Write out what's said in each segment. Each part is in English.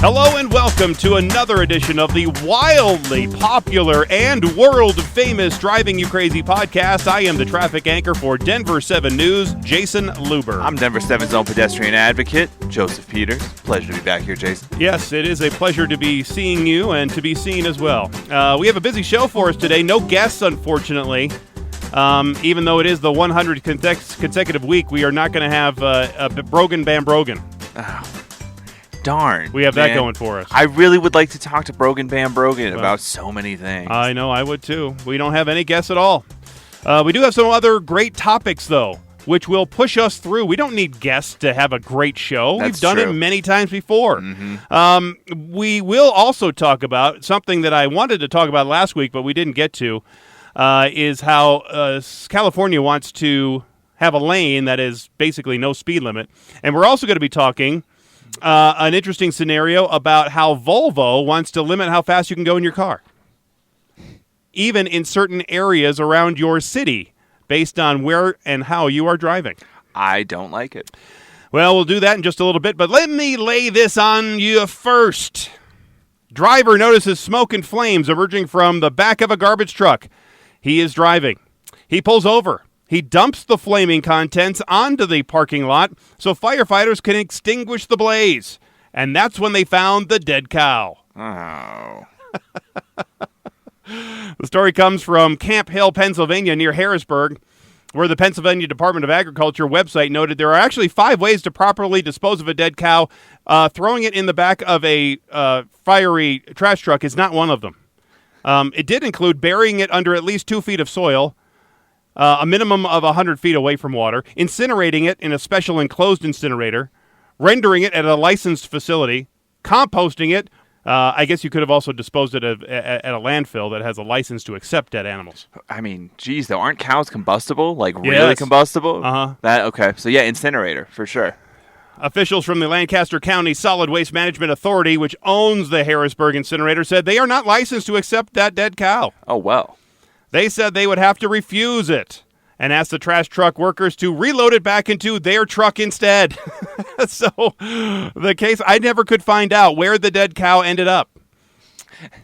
Hello and welcome to another edition of the wildly popular and world-famous Driving You Crazy podcast. I am the traffic anchor for Denver 7 News, Jason Luber. I'm Denver 7's own pedestrian advocate, Joseph Peters. Pleasure to be back here, Jason. Yes, it is a pleasure to be seeing you and to be seen as well. We have a busy show for us today. No guests, unfortunately. Even though it is the 100th consecutive week, we are not going to have Brogan Bam Brogan. Oh. Darn. We have that going for us. I really would like to talk to Brogan Bam Brogan about so many things. I know, I would too. We don't have any guests at all. We do have some other great topics, though, which will push us through. We don't need guests to have a great show. That's We've done true. it many times before. Mm-hmm. We will also talk about something that I wanted to talk about last week, but we didn't get to, is how California wants to have a lane that is basically no speed limit. And we're also going to be talking an interesting scenario about how Volvo wants to limit how fast you can go in your car, even in certain areas around your city, based on where and how you are driving. I don't like it. Well, we'll do that in just a little bit, but let me lay this on you first. Driver notices smoke and flames emerging from the back of a garbage truck. He is driving. He pulls over. He dumps the flaming contents onto the parking lot so firefighters can extinguish the blaze. And that's when they found the dead cow. Oh. The story comes from Camp Hill, Pennsylvania, near Harrisburg, where the Pennsylvania Department of Agriculture website noted there are actually 5 ways to properly dispose of a dead cow. Throwing it in the back of a fiery trash truck is not one of them. It did include burying it under at least 2 feet of soil, a minimum of 100 feet away from water, incinerating it in a special enclosed incinerator, rendering it at a licensed facility, composting it. I guess you could have also disposed it at a landfill that has a license to accept dead animals. I mean, geez, though, aren't cows combustible? Like, really Yes. combustible? Uh-huh. Okay. So, yeah, incinerator, for sure. Officials from the Lancaster County Solid Waste Management Authority, which owns the Harrisburg incinerator, said they are not licensed to accept that dead cow. Oh, well. They said they would have to refuse it and ask the trash truck workers to reload it back into their truck instead. So the case, I never could find out where the dead cow ended up.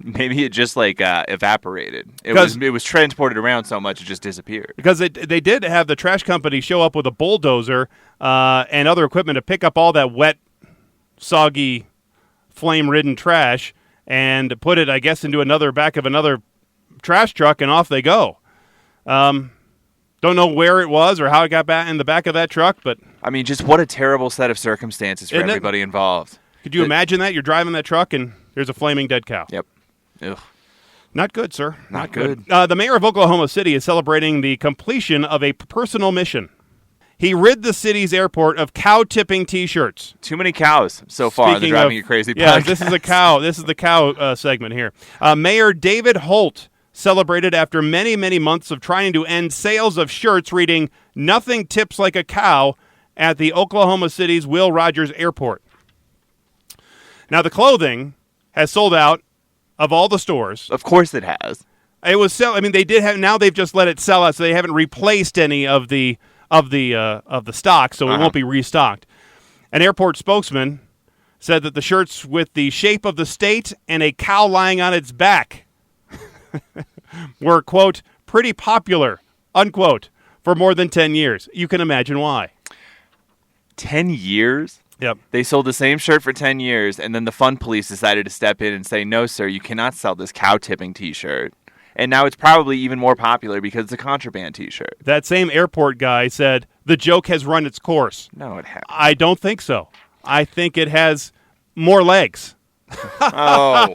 Maybe it just, evaporated. It was transported around so much it just disappeared. Because they did have the trash company show up with a bulldozer and other equipment to pick up all that wet, soggy, flame-ridden trash and put it, I guess, into back of another trash truck, and off they go. Don't know where it was or how it got back in the back of that truck, but I mean, just what a terrible set of circumstances for Isn't it? everybody involved. Could you imagine that? You're driving that truck and there's a flaming dead cow. Yep. Ugh. Not good, sir. Not good. The mayor of Oklahoma City is celebrating the completion of a personal mission. He rid the city's airport of cow-tipping T-shirts. Too many cows so far on the Driving You Crazy podcast. Yeah, this is a cow. This is the cow segment here. Mayor David Holt celebrated after many, many months of trying to end sales of shirts reading "Nothing tips like a cow" at the Oklahoma City's Will Rogers Airport. Now, the clothing has sold out of all the stores. Of course it has. It was they did have. Now they've just let it sell out, so they haven't replaced any of the stock, so it won't be restocked. An airport spokesman said that the shirts with the shape of the state and a cow lying on its back were, quote, pretty popular, unquote, for more than 10 years. You can imagine why. 10 years? Yep. They sold the same shirt for 10 years, and then the fun police decided to step in and say, no, sir, you cannot sell this cow-tipping T-shirt. And now it's probably even more popular because it's a contraband T-shirt. That same airport guy said, the joke has run its course. No, it hasn't. I don't think so. I think it has more legs. Oh.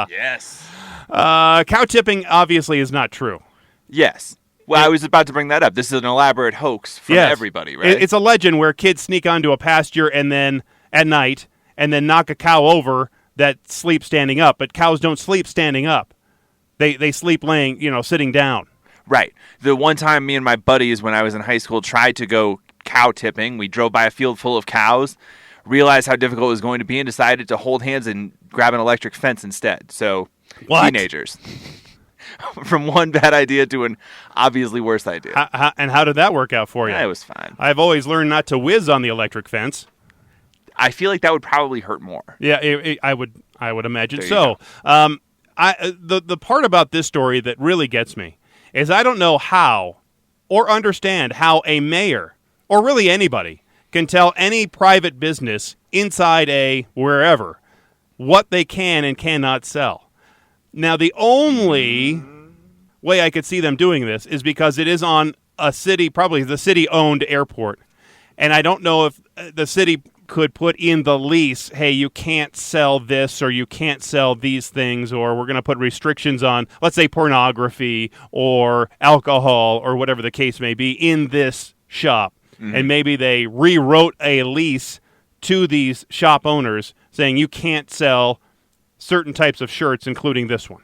Yes. Cow tipping obviously is not true. Yes. Well, I was about to bring that up. This is an elaborate hoax from everybody, right? It's a legend where kids sneak onto a pasture and then at night and then knock a cow over that sleeps standing up. But cows don't sleep standing up. They sleep laying, sitting down. Right. The one time me and my buddies when I was in high school tried to go cow tipping, we drove by a field full of cows, realized how difficult it was going to be, and decided to hold hands and grab an electric fence instead. So, teenagers. From one bad idea to an obviously worse idea. And how did that work out for you? Yeah, it was fine. I've always learned not to whiz on the electric fence. I feel like that would probably hurt more. Yeah, I would imagine There you so. The part about this story that really gets me is I don't know how or understand how a mayor or really anybody can tell any private business inside a wherever what they can and cannot sell. Now, the only way I could see them doing this is because it is on a city, probably the city-owned airport. And I don't know if the city could put in the lease, hey, you can't sell this or you can't sell these things, or we're going to put restrictions on, let's say, pornography or alcohol or whatever the case may be in this shop. Mm-hmm. And maybe they rewrote a lease to these shop owners saying you can't sell certain types of shirts, including this one,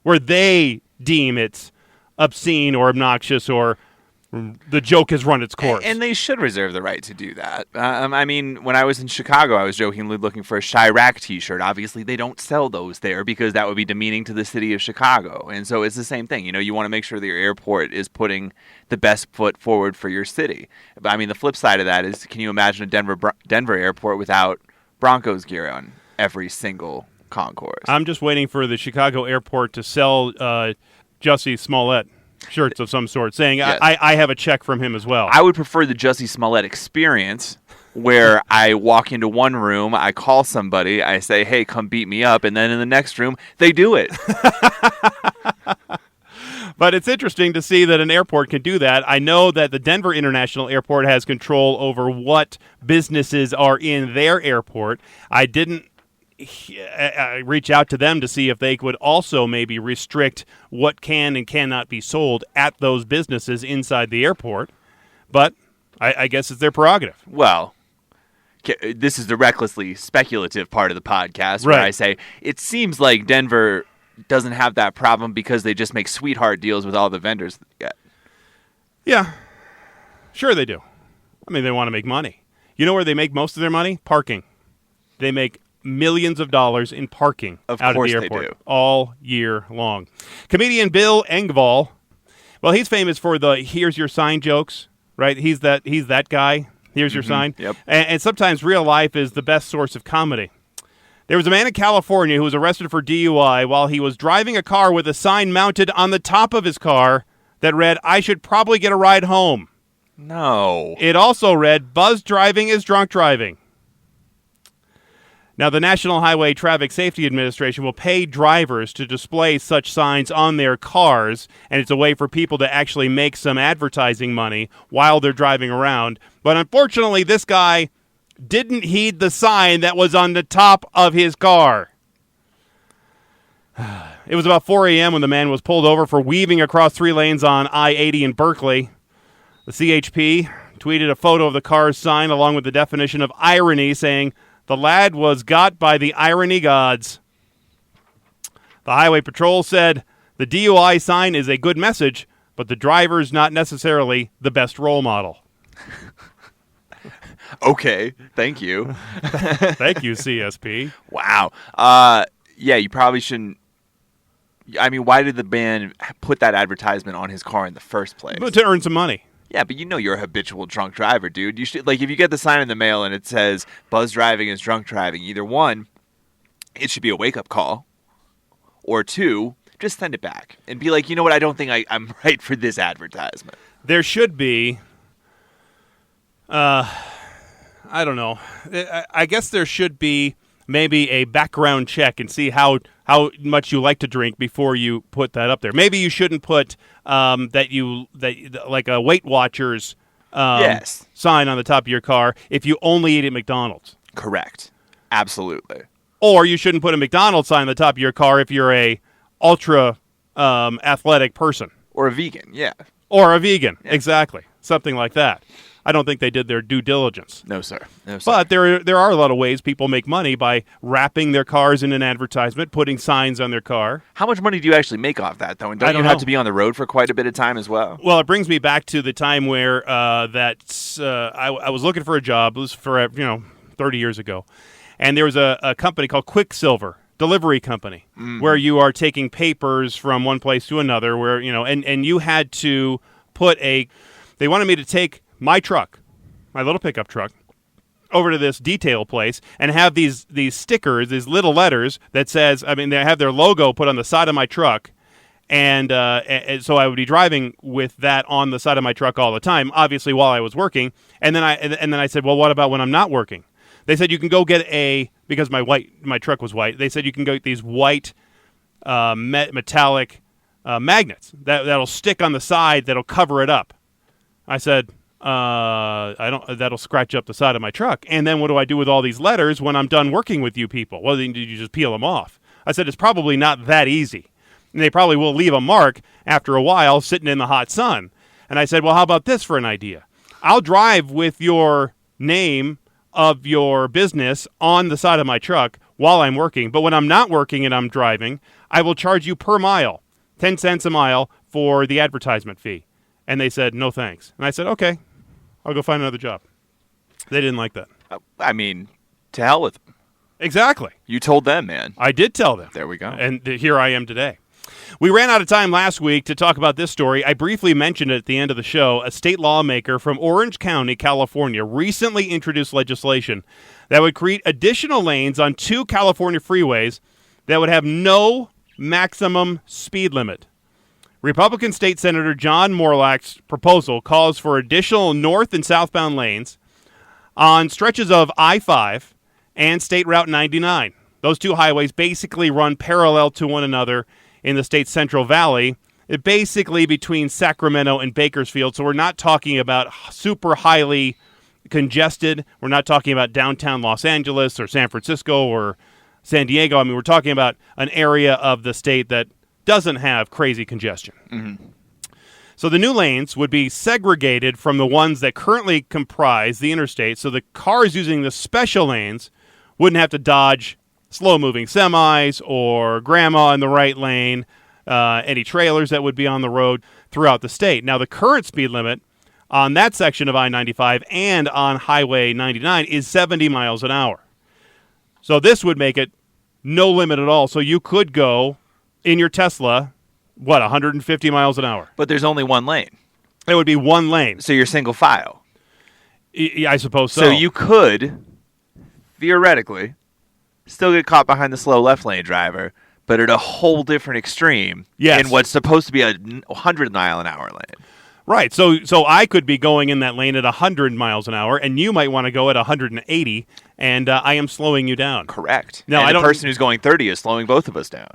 where they deem it's obscene or obnoxious or the joke has run its course. And they should reserve the right to do that. I mean, when I was in Chicago, I was jokingly looking for a Chirac t-shirt. Obviously, they don't sell those there because that would be demeaning to the city of Chicago. And so it's the same thing. You know, you want to make sure that your airport is putting the best foot forward for your city. But I mean, the flip side of that is, can you imagine a Denver airport without Broncos gear on every single concourse? I'm just waiting for the Chicago airport to sell Jussie Smollett shirts of some sort, saying, yes. I have a check from him as well. I would prefer the Jussie Smollett experience, where I walk into one room, I call somebody, I say, hey, come beat me up, and then in the next room, they do it. But it's interesting to see that an airport can do that. I know that the Denver International Airport has control over what businesses are in their airport. I didn't reach out to them to see if they would also maybe restrict what can and cannot be sold at those businesses inside the airport. But I guess it's their prerogative. Well, this is the recklessly speculative part of the podcast where I say it seems like Denver doesn't have that problem because they just make sweetheart deals with all the vendors that they get. Yeah, sure they do. I mean, they want to make money. You know where they make most of their money? Parking. They make millions of dollars in parking out of the airport all year long. Comedian Bill Engvall, well, he's famous for the "here's your sign" jokes, right? He's that guy. Here's your sign. Yep. And sometimes real life is the best source of comedy. There was a man in California who was arrested for DUI while he was driving a car with a sign mounted on the top of his car that read, "I should probably get a ride home." No. It also read, "Buzz driving is drunk driving." Now, the National Highway Traffic Safety Administration will pay drivers to display such signs on their cars, and it's a way for people to actually make some advertising money while they're driving around. But unfortunately, this guy didn't heed the sign that was on the top of his car. It was about 4 a.m. when the man was pulled over for weaving across 3 lanes on I-80 in Berkeley. The CHP tweeted a photo of the car's sign along with the definition of irony, saying, "The lad was got by the irony gods." The Highway Patrol said, "The DUI sign is a good message, but the driver's not necessarily the best role model." Okay, thank you. Thank you, CSP. Wow. Yeah, you probably shouldn't. I mean, why did the man put that advertisement on his car in the first place? But to earn some money. Yeah, but you know you're a habitual drunk driver, dude. You should, like, if you get the sign in the mail and it says "Buzz driving is drunk driving," either one, it should be a wake-up call, or two, just send it back and be like, you know what, I don't think I'm right for this advertisement. There should be, I don't know. I guess there should be maybe a background check and see how much you like to drink before you put that up there. Maybe you shouldn't put like a Weight Watchers sign on the top of your car if you only eat at McDonald's. Correct. Absolutely. Or you shouldn't put a McDonald's sign on the top of your car if you're a ultra athletic person. Or a vegan, yeah. Or a vegan, exactly. Something like that. I don't think they did their due diligence. No, sir. But there are a lot of ways people make money by wrapping their cars in an advertisement, putting signs on their car. How much money do you actually make off that, though? And don't you have to be on the road for quite a bit of time as well? Well, it brings me back to the time where I was looking for a job. It was for 30 years ago. And there was a company called Quicksilver, delivery company, where you are taking papers from one place to another, where, and you had to put they wanted me to take my truck, my little pickup truck, over to this detail place and have these stickers, these little letters that says, they have their logo put on the side of my truck. And so I would be driving with that on the side of my truck all the time, obviously while I was working. And then I said, well, what about when I'm not working? They said you can go get because my truck was white. They said you can go get these white metallic magnets that'll stick on the side that'll cover it up. I said, that'll scratch up the side of my truck. And then what do I do with all these letters when I'm done working with you people? Well, then you just peel them off. I said, it's probably not that easy. And they probably will leave a mark after a while sitting in the hot sun. And I said, well, how about this for an idea? I'll drive with your name of your business on the side of my truck while I'm working. But when I'm not working and I'm driving, I will charge you per mile, 10 cents a mile for the advertisement fee. And they said, no thanks. And I said, okay, I'll go find another job. They didn't like that. To hell with them. Exactly. You told them, man. I did tell them. There we go. And here I am today. We ran out of time last week to talk about this story. I briefly mentioned it at the end of the show. A state lawmaker from Orange County, California, recently introduced legislation that would create additional lanes on 2 California freeways that would have no maximum speed limit. Republican State Senator John Morlack's proposal calls for additional north and southbound lanes on stretches of I-5 and State Route 99. Those 2 highways basically run parallel to one another in the state's Central Valley, basically between Sacramento and Bakersfield. So we're not talking about super highly congested. We're not talking about downtown Los Angeles or San Francisco or San Diego. We're talking about an area of the state that doesn't have crazy congestion. Mm-hmm. So the new lanes would be segregated from the ones that currently comprise the interstate. So the cars using the special lanes wouldn't have to dodge slow-moving semis or grandma in the right lane, any trailers that would be on the road throughout the state. Now, the current speed limit on that section of I-95 and on Highway 99 is 70 miles an hour. So this would make it no limit at all. So you could go in your Tesla, 150 miles an hour? But there's only one lane. It would be one lane. So you're single file. I suppose so. So you could, theoretically, still get caught behind the slow left lane driver, but at a whole different extreme in what's supposed to be a 100-mile-an-hour lane. Right. So I could be going in that lane at 100 miles an hour, and you might want to go at 180, and I am slowing you down. Correct. Now, and the person who's going 30 is slowing both of us down.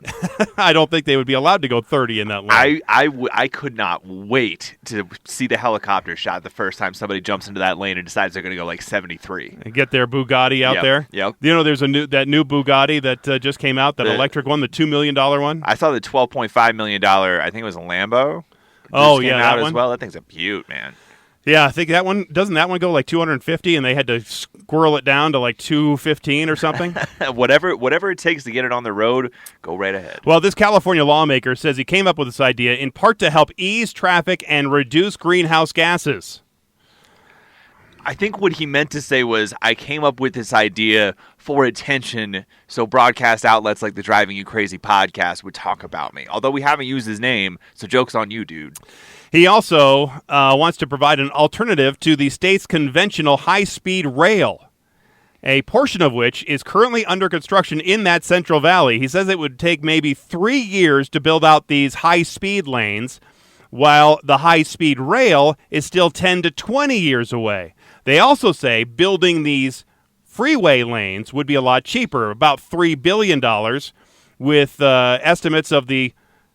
I don't think they would be allowed to go 30 in that lane. I could not wait to see the helicopter shot the first time somebody jumps into that lane and decides they're going to go like 73. And get their Bugatti out there. Yep. You know, there's that new Bugatti that just came out, that electric one, the $2 million one. I saw the $12.5 million, I think it was a Lambo. Oh, yeah, that one as well. That thing's a beaut, man. Yeah, I think that one doesn't that one go like 250, and they had to squirrel it down to like 215 or something. whatever it takes to get it on the road, go right ahead. Well, this California lawmaker says he came up with this idea in part to help ease traffic and reduce greenhouse gases. I think what he meant to say was, I came up with this idea for attention so broadcast outlets like the Driving You Crazy podcast would talk about me. Although we haven't used his name, so joke's on you, dude. He also wants to provide an alternative to the state's conventional high-speed rail, a portion of which is currently under construction in that Central Valley. He says it would take maybe 3 years to build out these high-speed lanes, while the high-speed rail is still 10 to 20 years away. They also say building these freeway lanes would be a lot cheaper, about $3 billion, with estimates of the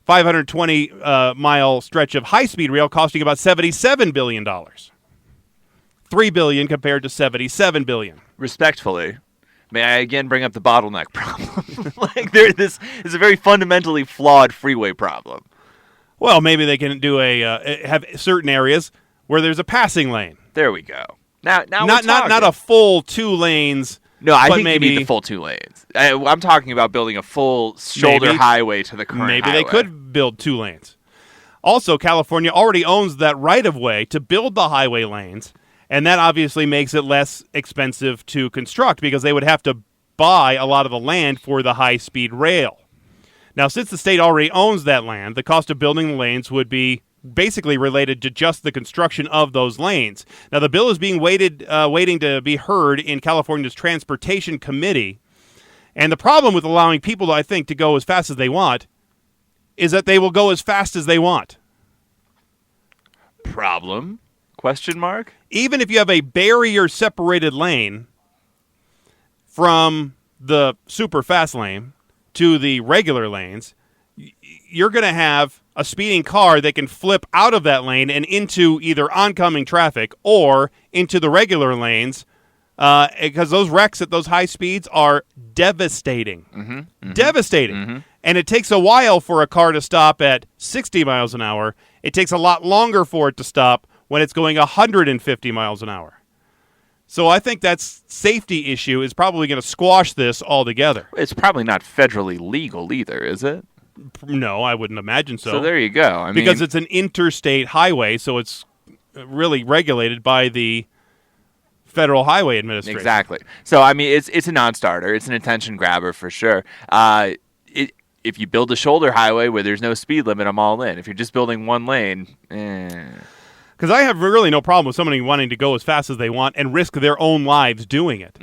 520-mile stretch of high-speed rail costing about $77 billion. $3 billion compared to $77 billion. Respectfully, may I again bring up the bottleneck problem? This is a very fundamentally flawed freeway problem. Well, maybe they can do have certain areas where there's a passing lane. There we go. Now not a full 2 lanes. No, I think maybe you need the full 2 lanes. I'm talking about building a full shoulder highway to the current Maybe highway. They could build 2 lanes. Also, California already owns that right-of-way to build the highway lanes, and that obviously makes it less expensive to construct because they would have to buy a lot of the land for the high-speed rail. Now, since the state already owns that land, the cost of building the lanes would be basically related to just the construction of those lanes. Now, the bill is being waiting to be heard in California's Transportation Committee. And the problem with allowing people, I think, to go as fast as they want is that they will go as fast as they want. Problem? Question mark? Even if you have a barrier-separated lane from the super fast lane to the regular lanes, you're going to have a speeding car that can flip out of that lane and into either oncoming traffic or into the regular lanes, because those wrecks at those high speeds are devastating. Devastating. And it takes a while for a car to stop at 60 miles an hour. It takes a lot longer for it to stop when it's going 150 miles an hour. So I think that safety issue is probably going to squash this altogether. It's probably not federally legal either, is it? No, I wouldn't imagine so. So there you go. Because it's an interstate highway, so it's really regulated by the Federal Highway Administration. Exactly. So, I mean, it's a non-starter. It's an attention grabber for sure. If you build a shoulder highway where there's no speed limit, I'm all in. If you're just building one lane, Because I have really no problem with somebody wanting to go as fast as they want and risk their own lives doing it.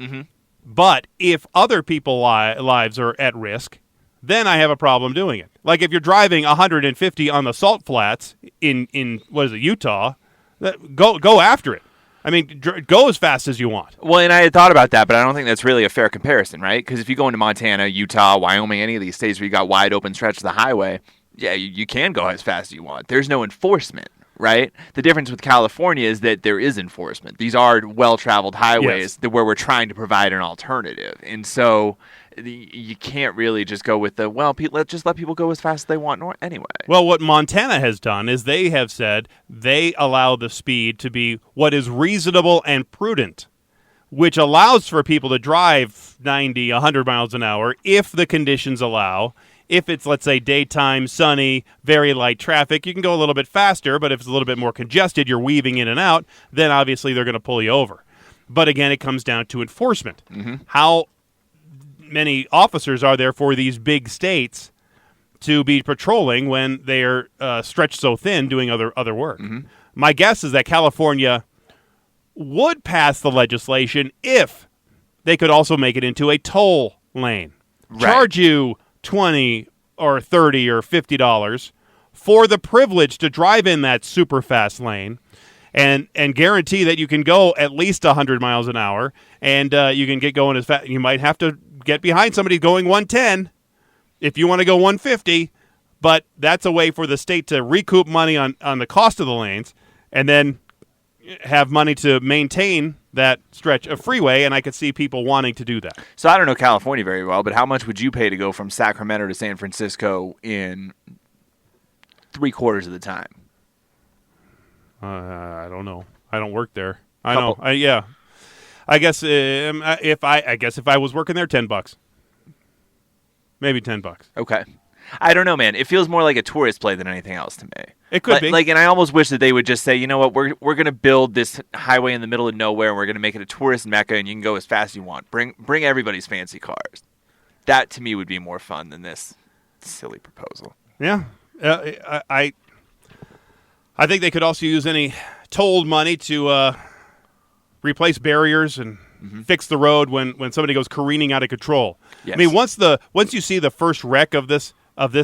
But if other people's lives are at risk, then I have a problem doing it. Like if you're driving 150 on the salt flats in Utah, go after it. I mean, go as fast as you want. Well, and I had thought about that, but I don't think that's really a fair comparison, right? Because if you go into Montana, Utah, Wyoming, any of these states where you got wide open stretch of the highway, yeah, you can go as fast as you want. There's no enforcement, right? The difference with California is that there is enforcement. These are well-traveled highways where we're trying to provide an alternative. And so you can't really just go with let's just let people go as fast as they want anyway. Well, what Montana has done is they have said they allow the speed to be what is reasonable and prudent, which allows for people to drive 90, 100 miles an hour if the conditions allow. If it's, let's say, daytime, sunny, very light traffic, you can go a little bit faster, but if it's a little bit more congested, you're weaving in and out, then obviously they're going to pull you over. But again, it comes down to enforcement. How many officers are there for these big states to be patrolling when they're stretched so thin doing other work? My guess is that California would pass the legislation if they could also make it into a toll lane. Charge you $20 or $30 or $50 for the privilege to drive in that super fast lane and guarantee that you can go at least 100 miles an hour and you can get going as fast. You might have to get behind somebody going 110 if you want to go 150, but that's a way for the state to recoup money on the cost of the lanes and then have money to maintain that stretch of freeway, and I could see people wanting to do that. So I don't know California very well, but how much would you pay to go from Sacramento to San Francisco in 3/4 of the time? I don't know. I don't work there. I know. I guess if I was working there, $10, maybe $10. Okay. I don't know, man. It feels more like a tourist play than anything else to me. It could be. And I almost wish that they would just say, you know what, we're going to build this highway in the middle of nowhere, and we're going to make it a tourist mecca, and you can go as fast as you want. Bring everybody's fancy cars. That to me would be more fun than this silly proposal. Yeah, I think they could also use any toll money to replace barriers and fix the road when somebody goes careening out of control. Yes. I mean, once you see the first wreck of this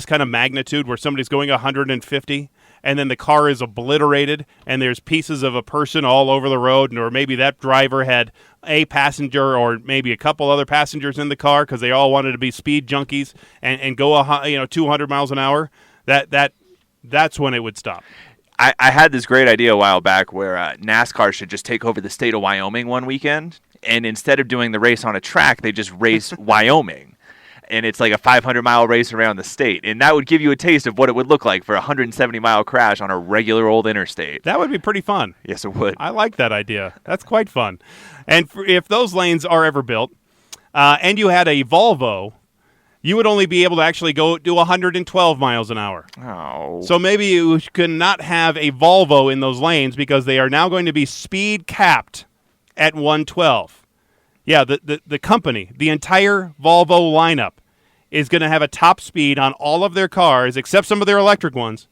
kind of magnitude, where somebody's going 150 and then the car is obliterated and there's pieces of a person all over the road, or maybe that driver had a passenger or maybe a couple other passengers in the car because they all wanted to be speed junkies and go 200 miles an hour, that's when it would stop. I had this great idea a while back where NASCAR should just take over the state of Wyoming one weekend, and instead of doing the race on a track, they just race Wyoming. And it's like a 500-mile race around the state. And that would give you a taste of what it would look like for a 170-mile crash on a regular old interstate. That would be pretty fun. Yes, it would. I like that idea. That's quite fun. And if those lanes are ever built, and you had a Volvo, you would only be able to actually go do 112 miles an hour. Oh. So maybe you could not have a Volvo in those lanes because they are now going to be speed capped at 112. Yeah, the company, the entire Volvo lineup is going to have a top speed on all of their cars, except some of their electric ones,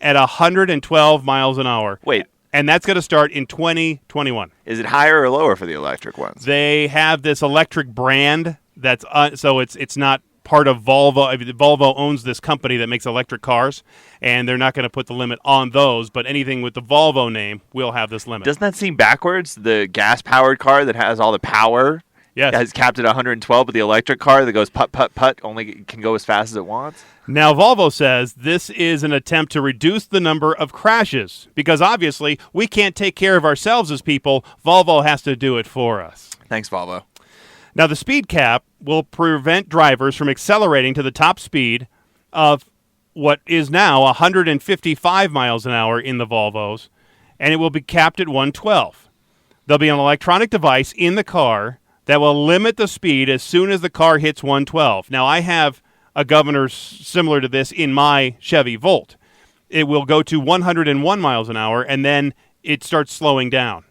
at 112 miles an hour. Wait. And that's going to start in 2021. Is it higher or lower for the electric ones? They have this electric brand that's so it's not part of Volvo. I mean, Volvo owns this company that makes electric cars, and they're not going to put the limit on those. But anything with the Volvo name will have this limit. Doesn't that seem backwards? The gas-powered car that has all the power has capped at 112, but the electric car that goes putt, putt, putt only can go as fast as it wants? Now, Volvo says this is an attempt to reduce the number of crashes because obviously we can't take care of ourselves as people. Volvo has to do it for us. Thanks, Volvo. Now, the speed cap will prevent drivers from accelerating to the top speed of what is now 155 miles an hour in the Volvos, and it will be capped at 112. There'll be an electronic device in the car that will limit the speed as soon as the car hits 112. Now, I have a governor similar to this in my Chevy Volt. It will go to 101 miles an hour, and then it starts slowing down.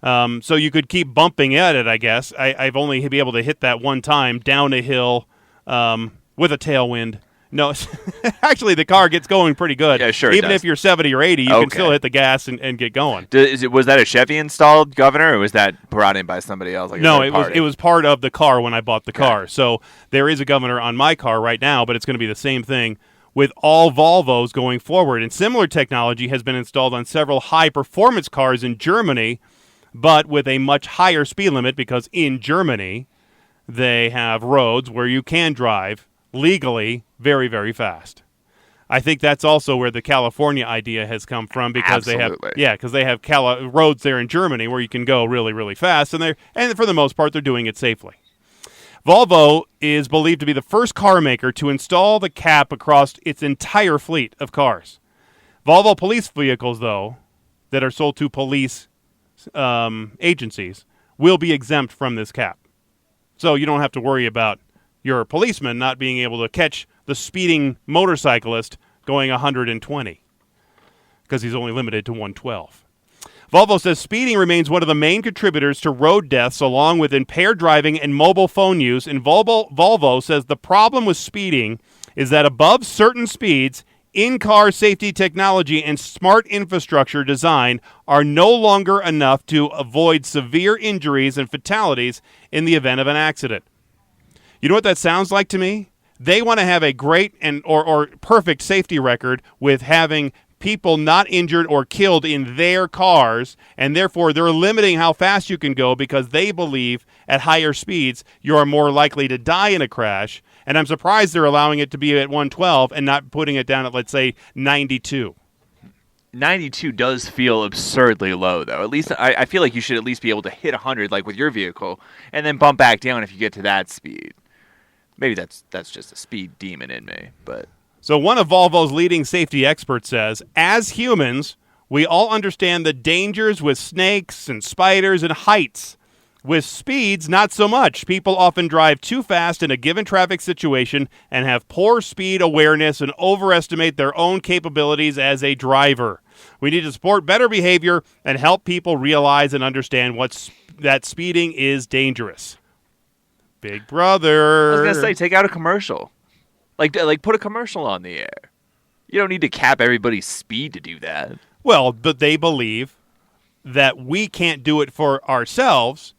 So you could keep bumping at it, I guess. I've only been able to hit that one time down a hill with a tailwind. No, actually, the car gets going pretty good. Yeah, sure. Even if you're 70 or 80, you can still hit the gas and get going. Was that a Chevy installed governor, or was that brought in by somebody else? Like no, it was part of the car when I bought the car. So there is a governor on my car right now, but it's going to be the same thing with all Volvos going forward. And similar technology has been installed on several high-performance cars in Germany, but with a much higher speed limit because in Germany they have roads where you can drive legally very, very fast. I think that's also where the California idea has come from because they have roads there in Germany where you can go really, really fast, and for the most part they're doing it safely. Volvo is believed to be the first car maker to install the cap across its entire fleet of cars. Volvo police vehicles, though, that are sold to police agencies will be exempt from this cap. So you don't have to worry about your policeman not being able to catch the speeding motorcyclist going 120 because he's only limited to 112. Volvo says speeding remains one of the main contributors to road deaths along with impaired driving and mobile phone use. And Volvo says the problem with speeding is that above certain speeds, in-car safety technology and smart infrastructure design are no longer enough to avoid severe injuries and fatalities in the event of an accident. You know what that sounds like to me? They want to have a great or perfect safety record with having people not injured or killed in their cars, and therefore they're limiting how fast you can go because they believe at higher speeds you are more likely to die in a crash. And I'm surprised they're allowing it to be at 112 and not putting it down at, let's say, 92. 92 does feel absurdly low, though. At least I feel like you should at least be able to hit 100, like with your vehicle, and then bump back down if you get to that speed. Maybe that's just a speed demon in me, but... So one of Volvo's leading safety experts says, as humans, we all understand the dangers with snakes and spiders and heights. With speeds, not so much. People often drive too fast in a given traffic situation and have poor speed awareness and overestimate their own capabilities as a driver. We need to support better behavior and help people realize and understand that speeding is dangerous. Big brother. I was going to say, take out a commercial. Like put a commercial on the air. You don't need to cap everybody's speed to do that. Well, but they believe that we can't do it for ourselves,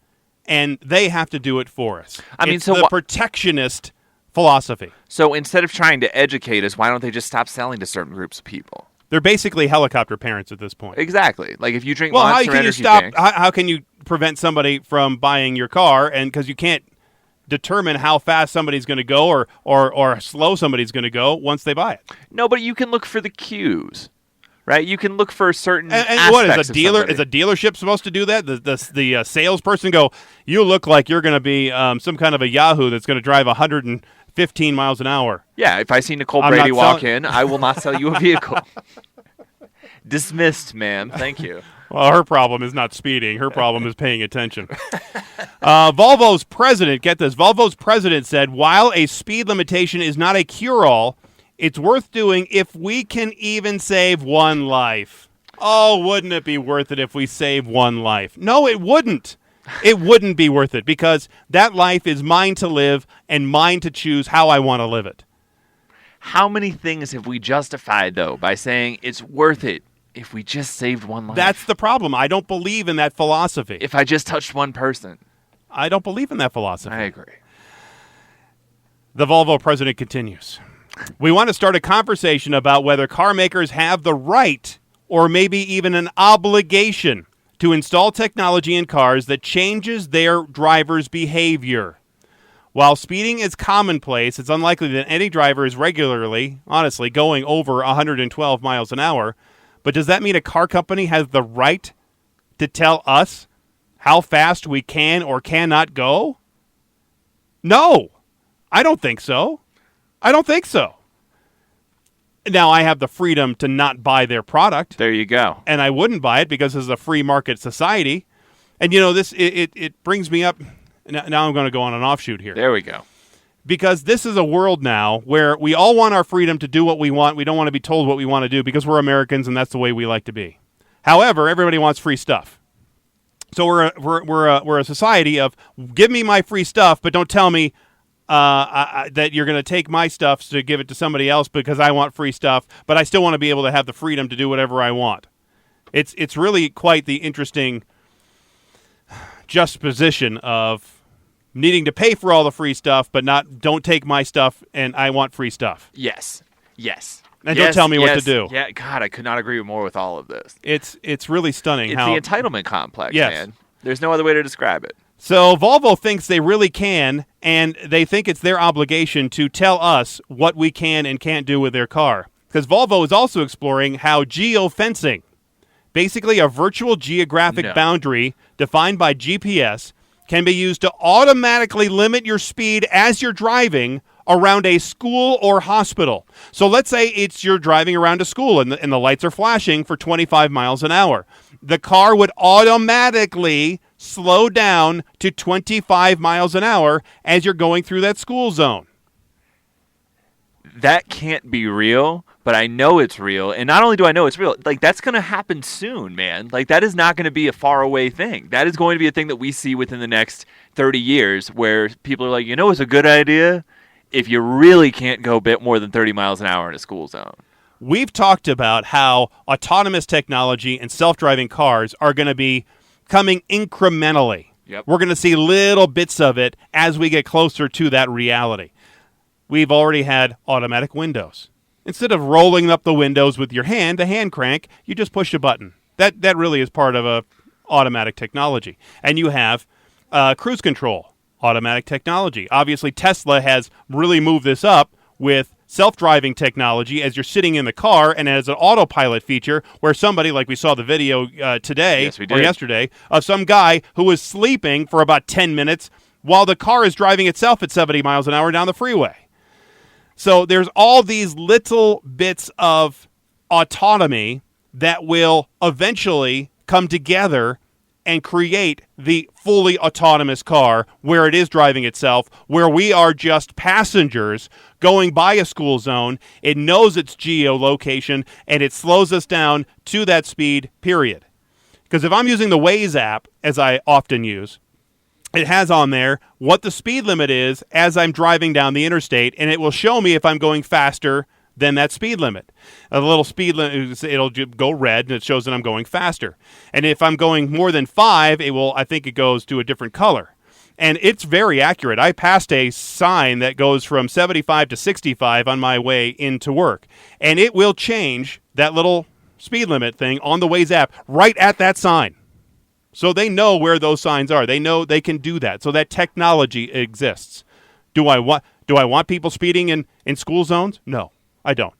and they have to do it for us. It's the protectionist philosophy. So instead of trying to educate us, why don't they just stop selling to certain groups of people? They're basically helicopter parents at this point. Exactly. Like if you drink Monster Energy Energy drinks. How can you prevent somebody from buying your car? And because you can't determine how fast somebody's going to go or slow somebody's going to go once they buy it. No, but you can look for the cues, right? You can look for certain and what is a dealer? Is a dealership supposed to do that? The salesperson go, you look like you're going to be some kind of a Yahoo that's going to drive 115 miles an hour. Yeah, if I see Nicole Brady walk in, I will not sell you a vehicle. Dismissed, ma'am. Thank you. Well, her problem is not speeding. Her problem is paying attention. Volvo's president, get this, Volvo's president said, while a speed limitation is not a cure-all, it's worth doing if we can even save one life. Oh, wouldn't it be worth it if we save one life? No, it wouldn't. It wouldn't be worth it because that life is mine to live and mine to choose how I want to live it. How many things have we justified, though, by saying it's worth it if we just saved one life? That's the problem. I don't believe in that philosophy. If I just touched one person. I don't believe in that philosophy. I agree. The Volvo president continues. We want to start a conversation about whether car makers have the right or maybe even an obligation to install technology in cars that changes their drivers' behavior. While speeding is commonplace, it's unlikely that any driver is regularly, honestly, going over 112 miles an hour. But does that mean a car company has the right to tell us how fast we can or cannot go? No, I don't think so. I don't think so. Now, I have the freedom to not buy their product. There you go. And I wouldn't buy it because this is a free market society. And, you know, this it brings me up. Now I'm going to go on an offshoot here. There we go. Because this is a world now where we all want our freedom to do what we want. We don't want to be told what we want to do because we're Americans and that's the way we like to be. However, everybody wants free stuff. So we're a society of give me my free stuff, but don't tell me that you're going to take my stuff to give it to somebody else because I want free stuff, but I still want to be able to have the freedom to do whatever I want. It's really quite the interesting juxtaposition of needing to pay for all the free stuff, but don't take my stuff and I want free stuff. Yes. And don't tell me what to do. Yeah, God, I could not agree more with all of this. It's really stunning. It's the entitlement complex, yes. Man. There's no other way to describe it. So Volvo thinks they really can, and they think it's their obligation to tell us what we can and can't do with their car. Because Volvo is also exploring how geofencing, basically a virtual geographic boundary defined by GPS, can be used to automatically limit your speed as you're driving around a school or hospital. So let's say you're driving around a school and the lights are flashing for 25 miles an hour. The car would automatically slow down to 25 miles an hour as you're going through that school zone. That can't be real, but I know it's real. And not only do I know it's real, like that's going to happen soon, man. Like that is not going to be a far away thing. That is going to be a thing that we see within the next 30 years where people are like, you know, it's a good idea if you really can't go a bit more than 30 miles an hour in a school zone. We've talked about how autonomous technology and self-driving cars are going to be coming incrementally. Yep. We're going to see little bits of it as we get closer to that reality. We've already had automatic windows. Instead of rolling up the windows with your hand, the hand crank, you just push a button. That really is part of a automatic technology. And you have cruise control, automatic technology. Obviously, Tesla has really moved this up with self-driving technology as you're sitting in the car and as an autopilot feature where somebody, like we saw the video today or yesterday, of some guy who was sleeping for about 10 minutes while the car is driving itself at 70 miles an hour down the freeway. So there's all these little bits of autonomy that will eventually come together and create the fully autonomous car where it is driving itself, where we are just passengers going by a school zone. It knows its geolocation, and it slows us down to that speed, period. Because if I'm using the Waze app, as I often use, it has on there what the speed limit is as I'm driving down the interstate, and it will show me if I'm going faster than that speed limit. A little speed limit, it'll go red, and it shows that I'm going faster. And if I'm going more than 5, I think it goes to a different color. And it's very accurate. I passed a sign that goes from 75 to 65 on my way into work. And it will change that little speed limit thing on the Waze app right at that sign. So they know where those signs are. They know they can do that. So that technology exists. Do I want people speeding in school zones? No, I don't.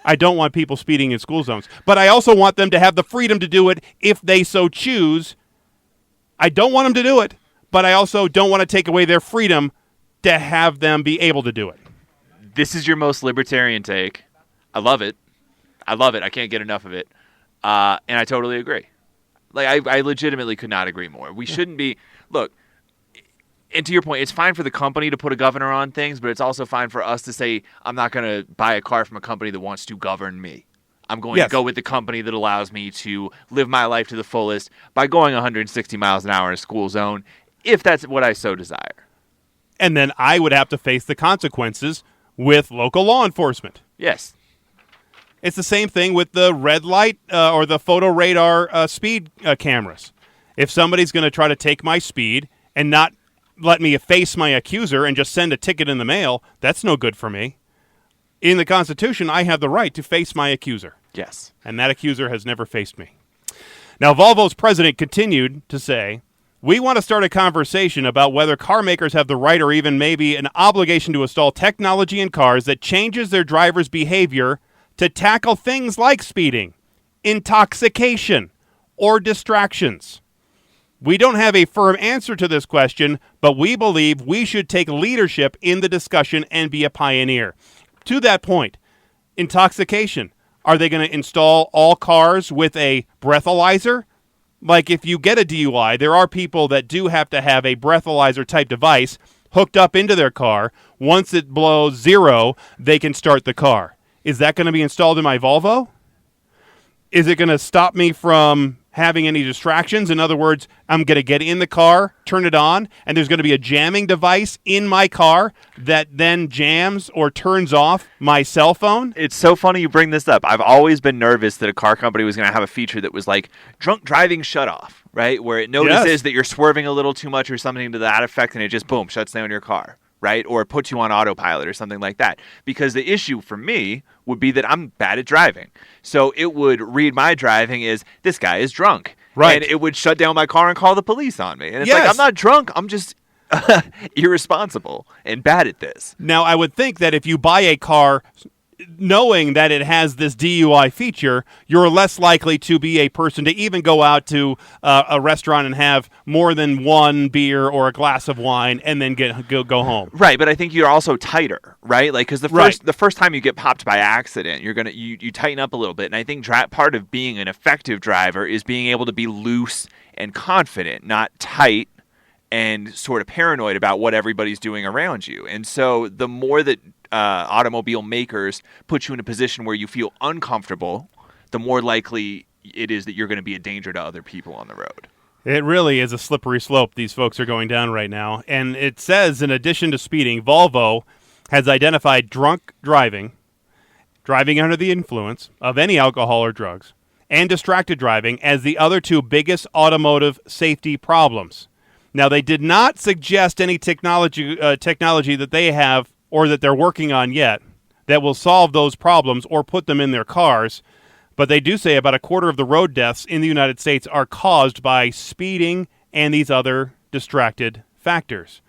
I don't want people speeding in school zones. But I also want them to have the freedom to do it if they so choose. I don't want them to do it, but I also don't want to take away their freedom to have them be able to do it. This is your most libertarian take. I love it. I can't get enough of it. And I totally agree. Like, I legitimately could not agree more. We shouldn't be... Look, and to your point, it's fine for the company to put a governor on things, but it's also fine for us to say, I'm not going to buy a car from a company that wants to govern me. I'm going to go with the company that allows me to live my life to the fullest by going 160 miles an hour in a school zone, if that's what I so desire. And then I would have to face the consequences with local law enforcement. Yes. It's the same thing with the red light or the photo radar speed cameras. If somebody's going to try to take my speed and not let me face my accuser and just send a ticket in the mail, that's no good for me. In the Constitution, I have the right to face my accuser. Yes. And that accuser has never faced me. Now, Volvo's president continued to say, "We want to start a conversation about whether car makers have the right or even maybe an obligation to install technology in cars that changes their drivers' behavior to tackle things like speeding, intoxication, or distractions. We don't have a firm answer to this question, but we believe we should take leadership in the discussion and be a pioneer." To that point, intoxication. Are they going to install all cars with a breathalyzer? Like if you get a DUI, there are people that do have to have a breathalyzer type device hooked up into their car. Once it blows 0, they can start the car. Is that going to be installed in my Volvo? Is it going to stop me from having any distractions? In other words, I'm going to get in the car, turn it on, and there's going to be a jamming device in my car that then jams or turns off my cell phone? It's so funny you bring this up. I've always been nervous that a car company was going to have a feature that was like drunk driving shutoff, right? Where it notices that you're swerving a little too much or something to that effect, and it just, boom, shuts down your car, right? Or it puts you on autopilot or something like that. Because the issue for me would be that I'm bad at driving. So it would read my driving as, this guy is drunk. Right. And it would shut down my car and call the police on me. And it's Yes. like, I'm not drunk. I'm just irresponsible and bad at this. Now, I would think that if you buy a car knowing that it has this DUI feature, you're less likely to be a person to even go out to a restaurant and have more than one beer or a glass of wine and then go home. Right, but I think you're also tighter, right? Like, because the first time you get popped by accident, you're gonna you tighten up a little bit, and I think part of being an effective driver is being able to be loose and confident, not tight and sort of paranoid about what everybody's doing around you. And so the more that automobile makers put you in a position where you feel uncomfortable, the more likely it is that you're going to be a danger to other people on the road. It really is a slippery slope these folks are going down right now. And it says, in addition to speeding, Volvo has identified drunk driving under the influence of any alcohol or drugs, and distracted driving as the other two biggest automotive safety problems. Now, they did not suggest any technology that they have or that they're working on yet that will solve those problems or put them in their cars. But they do say about a quarter of the road deaths in the United States are caused by speeding and these other distracted factors.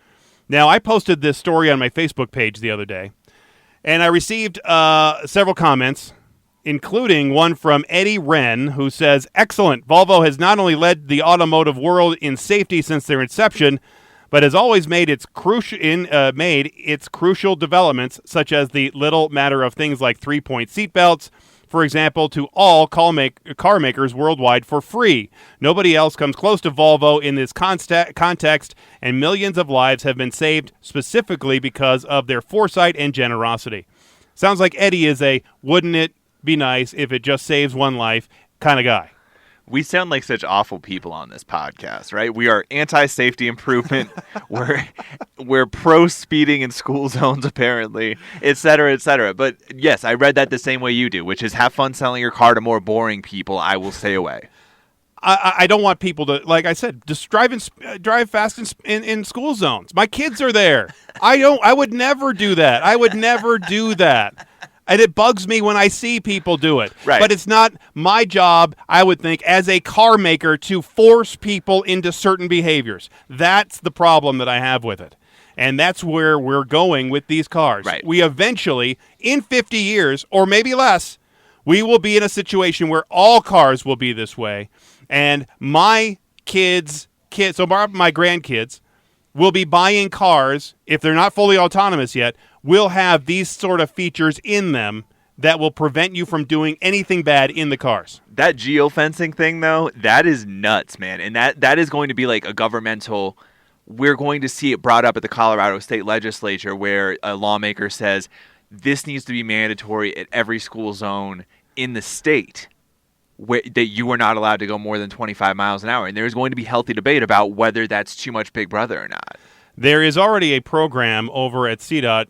Now, I posted this story on my Facebook page the other day, and I received several comments, including one from Eddie Wren, who says, "Excellent. Volvo has not only led the automotive world in safety since their inception, but has always made its crucial developments, such as the little matter of things like 3-point seatbelts, for example, to all car makers worldwide for free. Nobody else comes close to Volvo in this context, and millions of lives have been saved specifically because of their foresight and generosity." Sounds like Eddie is a wouldn't it be nice if it just saves one life kind of guy. We sound like such awful people on this podcast, right? We are anti-safety improvement. we're pro-speeding in school zones, apparently, et cetera, et cetera. But yes, I read that the same way you do, which is have fun selling your car to more boring people. I will stay away. I don't want people to, like I said, just drive fast in school zones. My kids are there. I would never do that. I would never do that. And it bugs me when I see people do it. Right. But it's not my job, I would think, as a car maker to force people into certain behaviors. That's the problem that I have with it. And that's where we're going with these cars. Right. We eventually, in 50 years, or maybe less, we will be in a situation where all cars will be this way. And my kids, so my grandkids, will be buying cars, if they're not fully autonomous yet, will have these sort of features in them that will prevent you from doing anything bad in the cars. That geofencing thing, though, that is nuts, man. And that is going to be like a governmental... We're going to see it brought up at the Colorado State Legislature where a lawmaker says this needs to be mandatory at every school zone in the state, that you are not allowed to go more than 25 miles an hour. And there's going to be healthy debate about whether that's too much Big Brother or not. There is already a program over at CDOT.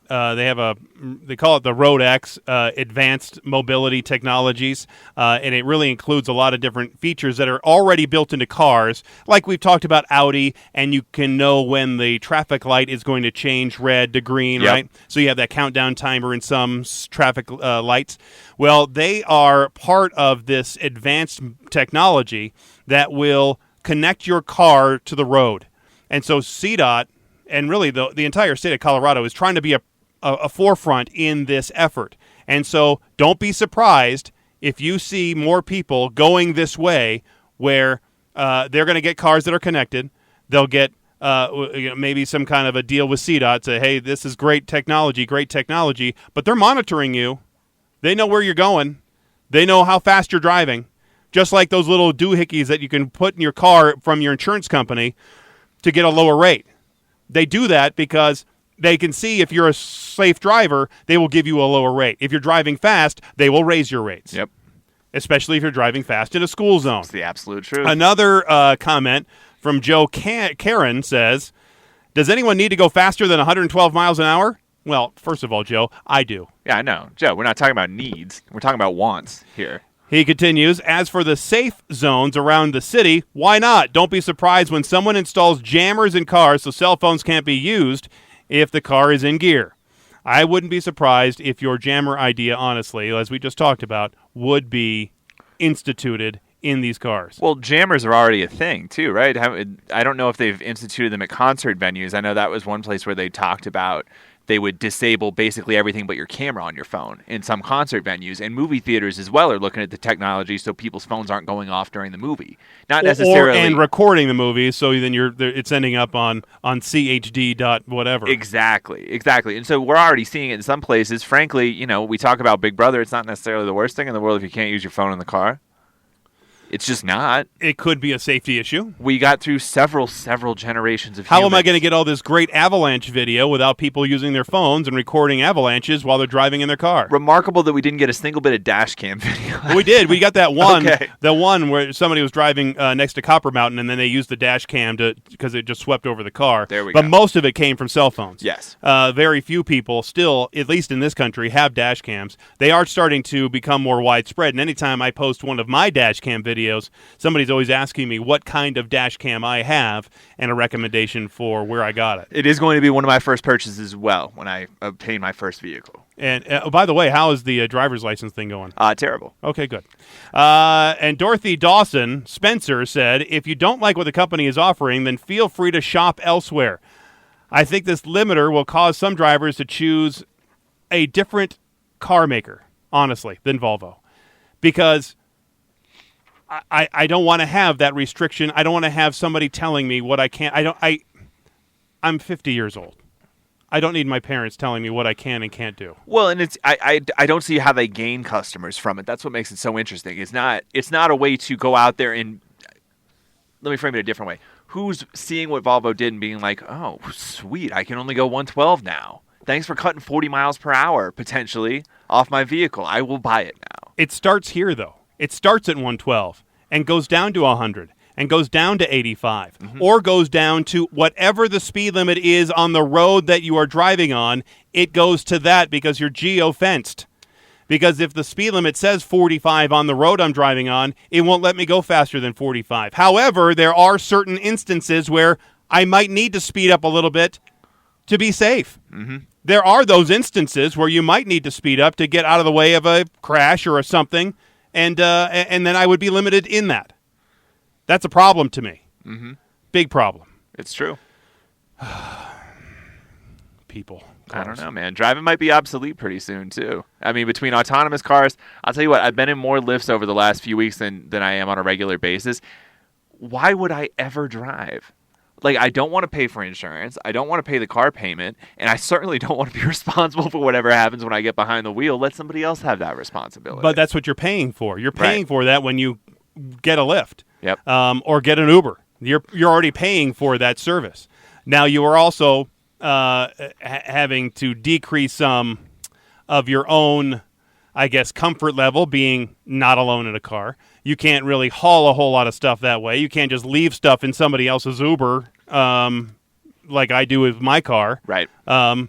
They call it the Road X, Advanced Mobility Technologies, and it really includes a lot of different features that are already built into cars, like we've talked about Audi, and you can know when the traffic light is going to change red to green, Yep. right? So you have that countdown timer in some traffic lights. Well, they are part of this advanced technology that will connect your car to the road. And so CDOT, and really the entire state of Colorado, is trying to be a forefront in this effort. And so don't be surprised if you see more people going this way where they're going to get cars that are connected. They'll get maybe some kind of a deal with CDOT, say, hey, this is great technology, but they're monitoring you. They know where you're going. They know how fast you're driving. Just like those little doohickeys that you can put in your car from your insurance company to get a lower rate. They do that because they can see if you're a safe driver, they will give you a lower rate. If you're driving fast, they will raise your rates. Yep. Especially if you're driving fast in a school zone. It's the absolute truth. Another comment from Joe Karen says, does anyone need to go faster than 112 miles an hour? Well, first of all, Joe, I do. Yeah, I know. Joe, we're not talking about needs. We're talking about wants here. He continues, as for the safe zones around the city, why not? Don't be surprised when someone installs jammers in cars so cell phones can't be used if the car is in gear. I wouldn't be surprised if your jammer idea, honestly, as we just talked about, would be instituted in these cars. Well, jammers are already a thing, too, right? I don't know if they've instituted them at concert venues. I know that was one place where they talked about they would disable basically everything but your camera on your phone in some concert venues, and movie theaters as well are looking at the technology so people's phones aren't going off during the movie. Not necessarily, and recording the movie, so then it's ending up on CHD dot whatever. Exactly. And so we're already seeing it in some places. Frankly, we talk about Big Brother. It's not necessarily the worst thing in the world if you can't use your phone in the car. It's just not. It could be a safety issue. We got through several generations of How humans. am I going to get all this great avalanche video without people using their phones and recording avalanches while they're driving in their car? Remarkable that we didn't get a single bit of dash cam video. We did. We got that one. Okay. The one where somebody was driving next to Copper Mountain, and then they used the dash cam because it just swept over the car. There we go. But most of it came from cell phones. Yes. Very few people still, at least in this country, have dash cams. They are starting to become more widespread, and anytime I post one of my dash cam videos, somebody's always asking me what kind of dash cam I have and a recommendation for where I got it. It is going to be one of my first purchases as well when I obtain my first vehicle. And by the way, how is the driver's license thing going? Terrible. Okay, good. And Dorothy Dawson Spencer said, if you don't like what the company is offering, then feel free to shop elsewhere. I think this limiter will cause some drivers to choose a different car maker, honestly, than Volvo. Because I don't want to have that restriction. I don't want to have somebody telling me what I can't. I'm 50 years old. I don't need my parents telling me what I can and can't do. Well, and I don't see how they gain customers from it. That's what makes it so interesting. It's not a way to go out there and, let me frame it a different way. Who's seeing what Volvo did and being like, oh, sweet, I can only go 112 now. Thanks for cutting 40 miles per hour, potentially, off my vehicle. I will buy it now. It starts here, though. It starts at 112 and goes down to 100 and goes down to 85 or goes down to whatever the speed limit is on the road that you are driving on. It goes to that because you're geofenced. Because if the speed limit says 45 on the road I'm driving on, it won't let me go faster than 45. However, there are certain instances where I might need to speed up a little bit to be safe. Mm-hmm. There are those instances where you might need to speed up to get out of the way of a crash or something. And then I would be limited in that. That's a problem to me. Mm-hmm. Big problem. It's true. People. Cars. I don't know, man. Driving might be obsolete pretty soon, too. I mean, between autonomous cars, I'll tell you what, I've been in more lifts over the last few weeks than I am on a regular basis. Why would I ever drive? Like, I don't want to pay for insurance. I don't want to pay the car payment. And I certainly don't want to be responsible for whatever happens when I get behind the wheel. Let somebody else have that responsibility. But that's what you're paying for. You're paying for that when you get a Lyft. Yep. Or get an Uber. You're already paying for that service. Now, you are also having to decrease some of your own, I guess, comfort level being not alone in a car. You can't really haul a whole lot of stuff that way. You can't just leave stuff in somebody else's Uber like I do with my car. Right. I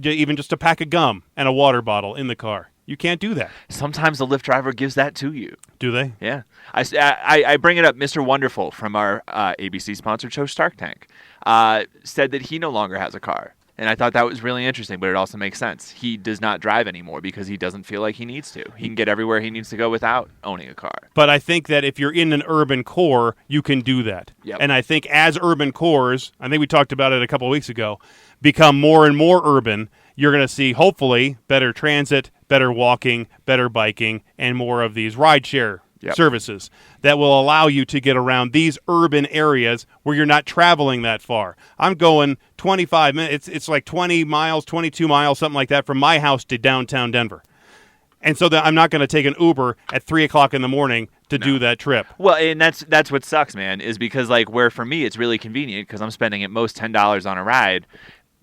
even just a pack of gum and a water bottle in the car. You can't do that. Sometimes the Lyft driver gives that to you. Do they? Yeah. I bring it up. Mr. Wonderful from our ABC-sponsored show Shark Tank said that he no longer has a car. And I thought that was really interesting, but it also makes sense. He does not drive anymore because he doesn't feel like he needs to. He can get everywhere he needs to go without owning a car. But I think that if you're in an urban core, you can do that. Yep. And I think as urban cores, I think we talked about it a couple of weeks ago, become more and more urban, you're going to see, hopefully, better transit, better walking, better biking, and more of these rideshare services that will allow you to get around these urban areas where you're not traveling that far. I'm going 25 minutes. It's like 20 miles, 22 miles, something like that from my house to downtown Denver. And so I'm not going to take an Uber at 3 o'clock in the morning to do that trip. Well, and that's what sucks, man, is because like where for me it's really convenient because I'm spending at most $10 on a ride.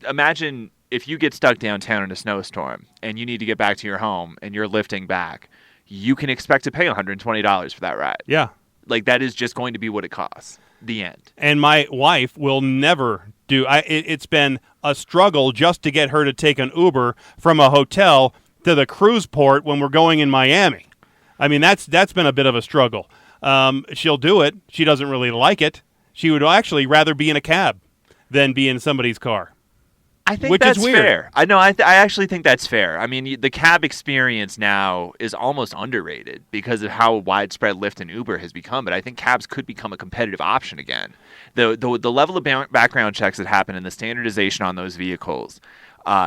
Imagine if you get stuck downtown in a snowstorm and you need to get back to your home and you're lifting back, you can expect to pay $120 for that ride. Yeah. Like that is just going to be what it costs. The end. And my wife will never do. It's been a struggle just to get her to take an Uber from a hotel to the cruise port when we're going in Miami. I mean, that's been a bit of a struggle. She'll do it. She doesn't really like it. She would actually rather be in a cab than be in somebody's car. I think that's fair. I know. I actually think that's fair. I mean, the cab experience now is almost underrated because of how widespread Lyft and Uber has become. But I think cabs could become a competitive option again. The level of background checks that happen and the standardization on those vehicles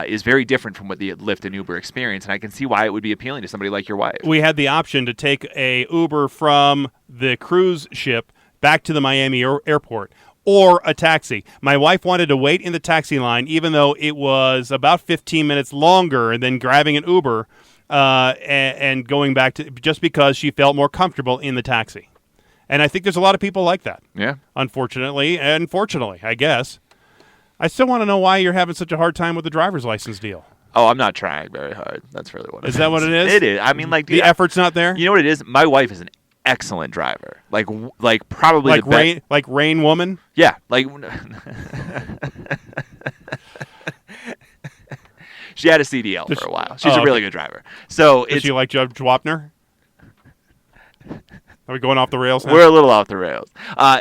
is very different from what the Lyft and Uber experience, and I can see why it would be appealing to somebody like your wife. We had the option to take a Uber from the cruise ship back to the Miami airport. Or a taxi. My wife wanted to wait in the taxi line, even though it was about 15 minutes longer than grabbing an Uber and going back to just because she felt more comfortable in the taxi. And I think there's a lot of people like that. Yeah. Unfortunately, and fortunately, I guess. I still want to know why you're having such a hard time with the driver's license deal. Oh, I'm not trying very hard. That's really what it is. Is that what it is? It is. I mean, like the effort's not there. You know what it is? My wife is an excellent driver. Like probably like the best. Like Rain Woman. Yeah, like she had a CDL for a while. She's a really good driver. So Does she like Judge Wapner? Are we going off the rails now? We're a little off the rails.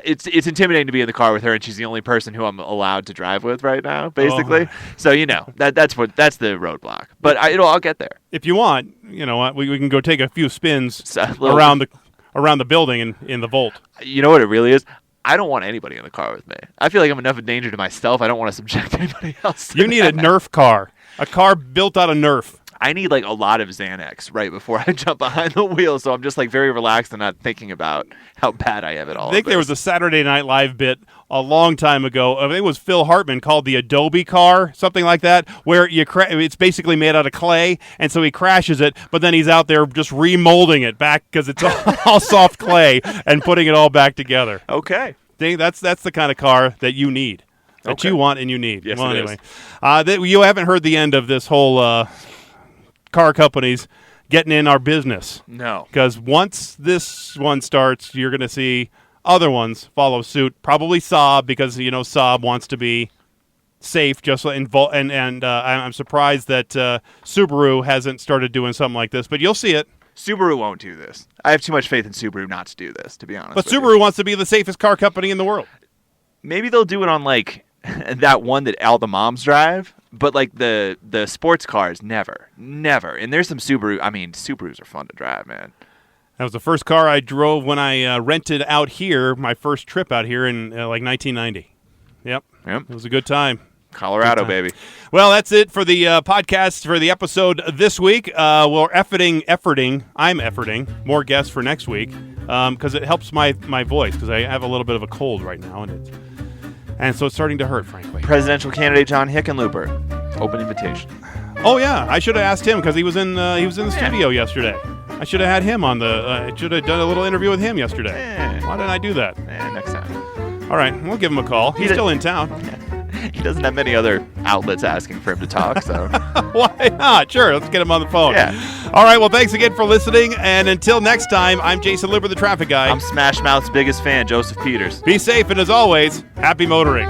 It's intimidating to be in the car with her, and she's the only person who I'm allowed to drive with right now, basically. So that's the roadblock. But I'll get there. If you want, you know what, we can go take a few spins around the building in the Volt. You know what it really is? I don't want anybody in the car with me. I feel like I'm enough of danger to myself. I don't want to subject anybody else to You need a Nerf car. A car built out of Nerf. I need like a lot of Xanax right before I jump behind the wheel, so I'm just like very relaxed and not thinking about how bad I am at all. I think there was a Saturday Night Live bit a long time ago. I think it was Phil Hartman called the Adobe car, something like that, where it's basically made out of clay, and so he crashes it, but then he's out there just remolding it back because it's all soft clay and putting it all back together. Okay. That's the kind of car that you need, that you want and you need. Yes, well, it anyway, you haven't heard the end of this whole car companies getting in our business. No. Because once this one starts, you're going to see other ones follow suit. Probably Saab, because Saab wants to be safe. And I'm surprised that Subaru hasn't started doing something like this. But you'll see it. Subaru won't do this. I have too much faith in Subaru not to do this, to be honest. But Subaru wants to be the safest car company in the world. Maybe they'll do it on like that one that all the moms drive. But like the sports cars, never. And there's some Subaru. I mean, Subarus are fun to drive, man. That was the first car I drove when I rented out here, my first trip out here in like 1990. Yep. It was a good time. Colorado, baby. Well, that's it for the podcast for the episode this week. We're efforting. I'm efforting more guests for next week because it helps my voice because I have a little bit of a cold right now and so it's starting to hurt, frankly. Presidential candidate John Hickenlooper, open invitation. Oh yeah, I should have asked him because he was in the studio yesterday. I should have had him on I should have done a little interview with him yesterday. Why didn't I do that? Next time. All right, we'll give him a call. He's still in town. He doesn't have many other outlets asking for him to talk, so. Why not? Sure, let's get him on the phone. Yeah. All right, well, thanks again for listening, and until next time, I'm Jason Liber, the traffic guy. I'm Smash Mouth's biggest fan, Joseph Peters. Be safe, and as always, happy motoring.